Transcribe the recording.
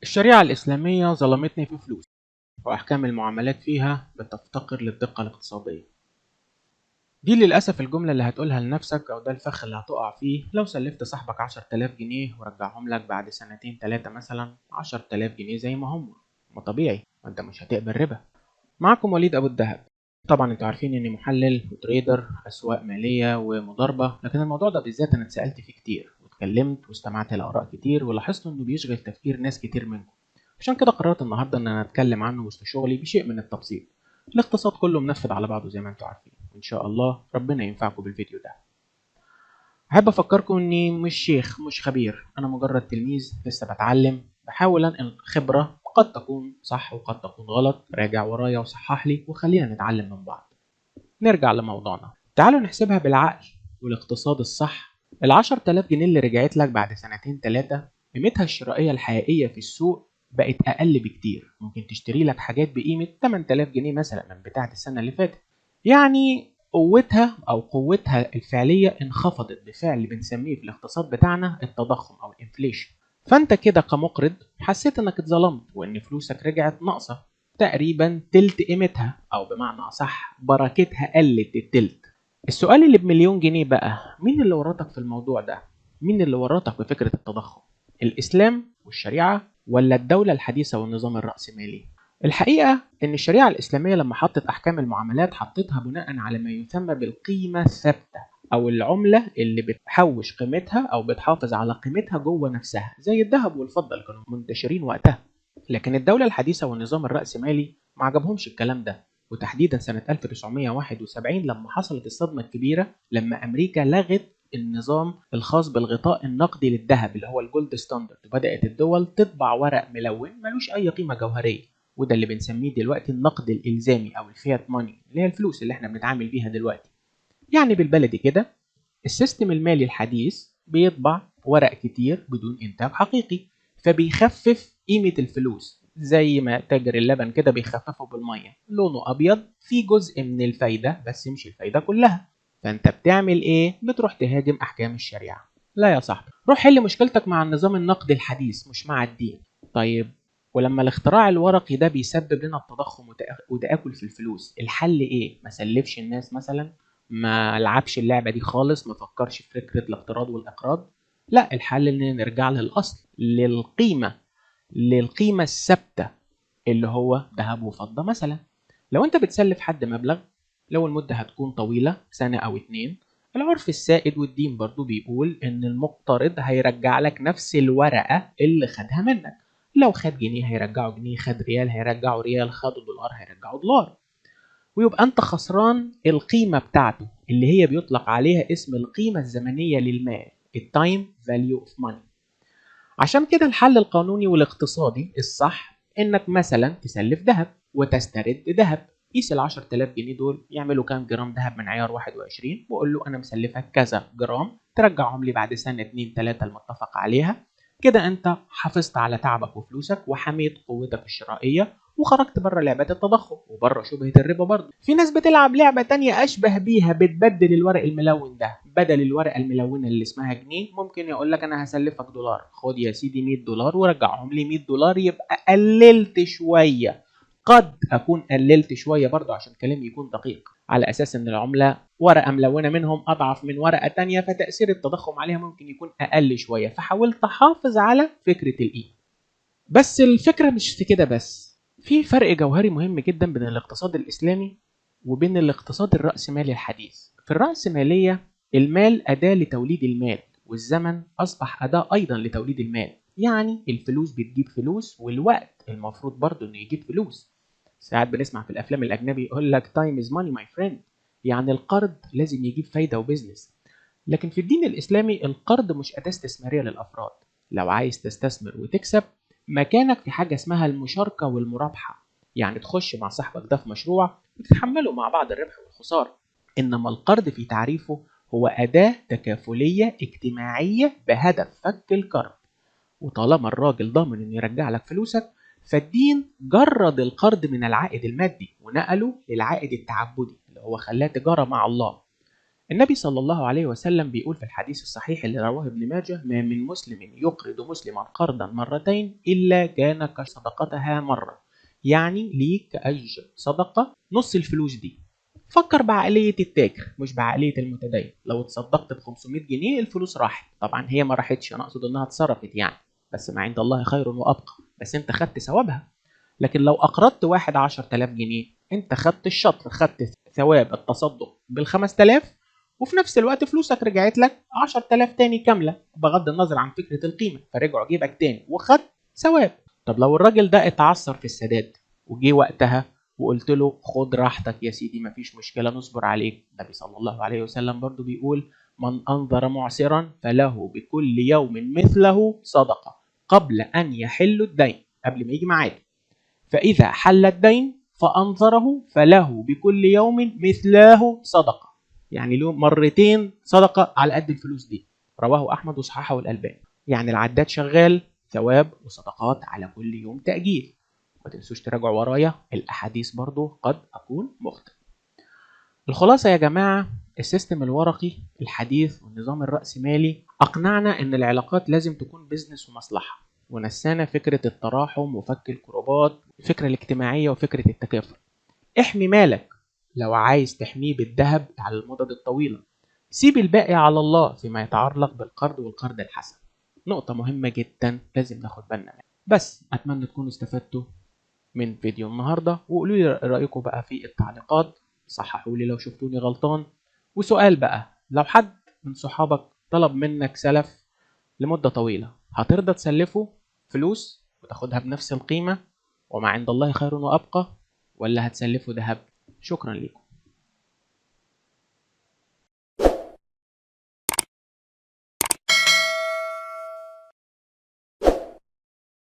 الشريعة الإسلامية ظلمتني في فلوس، وأحكام المعاملات فيها بتفتقر للدقة الاقتصادية. دي للأسف الجملة اللي هتقولها لنفسك، أو ده الفخ اللي هتقع فيه لو سلفت صاحبك 10,000 جنيه ورجعهم لك بعد سنتين تلاتة مثلا 10,000 جنيه زي ما هم. ما طبيعي، ما أنت مش هتقبل ربا. معكم وليد أبو الدهب. طبعا انتوا عارفين اني محلل وتريدر اسواق ماليه ومضاربه، لكن الموضوع ده بالذات انا اتسالت فيه كتير واتكلمت واستمعت لاراء كتير ولاحظت انه بيشغل تفكير ناس كتير منكم. عشان كده قررت النهارده ان انا اتكلم عنه وسط شغلي بشيء من التبسيط. الاقتصاد كله منفذ على بعضه زي ما انتوا عارفين، وان شاء الله ربنا ينفعكم بالفيديو ده. احب افكركم اني مش شيخ، مش خبير، انا مجرد تلميذ لسه بتعلم، بحاول انقل خبره قد تكون صح وقد تكون غلط. راجع ورايا وصحح لي وخلينا نتعلم من بعض. نرجع لموضوعنا، تعالوا نحسبها بالعقل والاقتصاد الصح. ال10,000 جنيه اللي رجعت لك بعد سنتين تلاتة قيمتها الشرائية الحقيقية في السوق بقت أقل بكتير. ممكن تشتري لك حاجات بقيمة 8000 جنيه مثلا من بتاعة السنة اللي فاتت. يعني قوتها الفعلية انخفضت بفعل اللي بنسميه في الاقتصاد بتاعنا التضخم أو الانفليشن. فأنت كده كمقرض حسيت إنك اتظلمت وإن فلوسك رجعت ناقصة تقريبا تلت قيمتها، او بمعنى اصح بركتها قلت التلت. السؤال اللي بمليون جنيه بقى، مين اللي ورطك في الموضوع ده؟ مين اللي ورطك بفكرة التضخم؟ الاسلام والشريعة ولا الدولة الحديثة والنظام الرأسمالي؟ الحقيقة ان الشريعة الاسلامية لما حطت احكام المعاملات حطتها بناء على ما يسمى بالقيمة الثابتة، او العملة اللي بتحوش قيمتها او بتحافظ على قيمتها جوه نفسها، زي الذهب والفضة اللي كانوا منتشرين وقتها. لكن الدولة الحديثة والنظام الرأسمالي ما عجبهمش الكلام ده، وتحديدا سنة 1971 لما حصلت الصدمة الكبيرة لما أمريكا لغت النظام الخاص بالغطاء النقدي للذهب اللي هو الجولد ستاندرد، وبدأت الدول تطبع ورق ملون ملوش أي قيمة جوهرية، وده اللي بنسميه دلوقتي النقد الإلزامي أو الفيات ماني، اللي هي الفلوس اللي احنا بنتعامل بيها دلوقتي. يعني بالبلدي كده، السيستم المالي الحديث بيطبع ورق كتير بدون إنتاج حقيقي، فبيخفف قيمة الفلوس زي ما تاجر اللبن كده بيخففه بالمية، لونه أبيض فيه جزء من الفايدة بس مش الفايدة كلها. فأنت بتعمل إيه؟ بتروح تهاجم أحكام الشريعة. لا يا صاحبي، روح حل مشكلتك مع النظام النقدي الحديث مش مع الدين. طيب، ولما الاختراع الورقي ده بيسبب لنا التضخم وتآكل في الفلوس، الحل ايه؟ ما سلفش الناس مثلا؟ ما لعبش اللعبة دي خالص؟ ما فكرش في فكرة الاقتراض والإقراض؟ لا، الحل ان نرجع للأصل، للقيمة الثابتة اللي هو ذهب وفضة مثلا. لو انت بتسلف حد مبلغ، لو المدة هتكون طويلة سنة أو اتنين، العرف السائد والدين برضو بيقول إن المقترض هيرجع لك نفس الورقة اللي خدها منك. لو خد جنيه هيرجعه جنيه، خد ريال هيرجعه ريال، خد دولار هيرجعه دولار. ويبقى أنت خسران القيمة بتاعته اللي هي بيطلق عليها اسم القيمة الزمنية للمال، التايم فاليو اوف ماني. عشان كده الحل القانوني والاقتصادي الصح انك مثلا تسلف ذهب وتسترد ذهب. قيس ال 10,000 جنيه دول يعملوا كام جرام ذهب من عيار 21، وقول له انا مسلفك كذا جرام، ترجعهم لي بعد سنة 2 3 المتفق عليها. كده انت حافظت على تعبك وفلوسك وحميت قوتك الشرائية، وخرجت بره لعبة التضخم وبره شبهة الربا. برضه في ناس بتلعب لعبة تانية أشبه بيها، بتبدل الورق الملون ده، بدل الورقة الملونة اللي اسمها جنيه ممكن يقول لك أنا هسلفك دولار، خد يا سيدي 100 دولار ورجعهم لي 100 دولار. يبقى قللت شوية، قد أكون قللت شوية برضه عشان كلامي يكون دقيق، على أساس إن العملة ورقة ملونة منهم أضعف من ورقة تانية، فتأثير التضخم عليها ممكن يكون أقل شوية، فحاولت أحافظ على فكرة القيمة. بس الفكرة مش في كده بس، في فرق جوهري مهم جدا بين الاقتصاد الإسلامي وبين الاقتصاد الرأسمالي الحديث. في الرأسمالية المال أداة لتوليد المال، والزمن أصبح أداة أيضا لتوليد المال. يعني الفلوس بتجيب فلوس، والوقت المفروض برضو إنه يجيب فلوس. ساعات بنسمع في الأفلام الأجنبي يقول لك time is money my friend، يعني القرض لازم يجيب فايدة وبزنس. لكن في الدين الإسلامي القرض مش أداة استثمارية للأفراد. لو عايز تستثمر وتكسب، مكانك في حاجة اسمها المشاركة والمرابحة، يعني تخش مع صاحبك ده في مشروع وتتحملوا مع بعض الربح والخسارة. إنما القرض في تعريفه هو أداة تكافلية اجتماعية بهدف فك الكرب، وطالما الراجل ضامن إنه يرجع لك فلوسك، فالدين جرد القرض من العائد المادي ونقله للعائد التعبدي اللي هو خلاه تجارة مع الله. النبي صلى الله عليه وسلم بيقول في الحديث الصحيح اللي رواه ابن ماجه: ما من مسلم يقرض مسلما قرضا مرتين إلا كان كصدقتها مرة. يعني ليك كأجر صدقة نص الفلوس دي. فكر بعقلية التاجر مش بعقلية المتدين. لو اتصدقت ب 500 جنيه الفلوس راحت، طبعا هي ما راحتش، انا اقصد انها اتصرفت يعني، بس ما عند الله خير وابقى، بس انت خدت ثوابها. لكن لو اقرضت واحد 10000 جنيه انت خدت الشطر، خدت ثواب التصدق بال 5000، وفي نفس الوقت فلوسك رجعت لك 10000 تاني كاملة، بغض النظر عن فكرة القيمة، فرجعوا جيبك تاني وخدت ثواب. طب لو الراجل ده اتعثر في السداد وجي وقتها وقلت له خد راحتك يا سيدي مفيش مشكلة نصبر عليك، النبي صلى الله عليه وسلم برضو بيقول: من أنظر معسرا فله بكل يوم مثله صدقة قبل أن يحل الدين، قبل ما يجي معاك، فإذا حل الدين فأنظره فله بكل يوم مثله صدقة، يعني له مرتين صدقة على قد الفلوس دي. رواه أحمد وصححه الألباني. يعني العداد شغال، ثواب وصدقات على كل يوم تأجيل. ما تنسوش تراجعوا ورايا الأحاديث برضو قد أكون مخطئ. الخلاصة يا جماعة، السيستم الورقي الحديث والنظام الرأسمالي أقنعنا إن العلاقات لازم تكون بيزنس ومصلحة، ونسانا فكرة التراحم وفك الكروبات، الفكرة الاجتماعية وفكرة التكافل. احمي مالك لو عايز تحميه بالذهب على المدد الطويلة، سيب الباقي على الله فيما يتعلق بالقرض والقرض الحسن. نقطة مهمة جدا لازم ناخد بالنا منها. بس أتمنى تكونوا استفدتوا من فيديو النهاردة، وقولوا لي رأيكم بقى في التعليقات، صححوا لي لو شفتوني غلطان. وسؤال بقى: لو حد من صحابك طلب منك سلف لمدة طويلة، هترضى تسلفه فلوس وتاخدها بنفس القيمة وما عند الله خير وأبقى، ولا هتسلفه ذهب؟ شكرا لكم.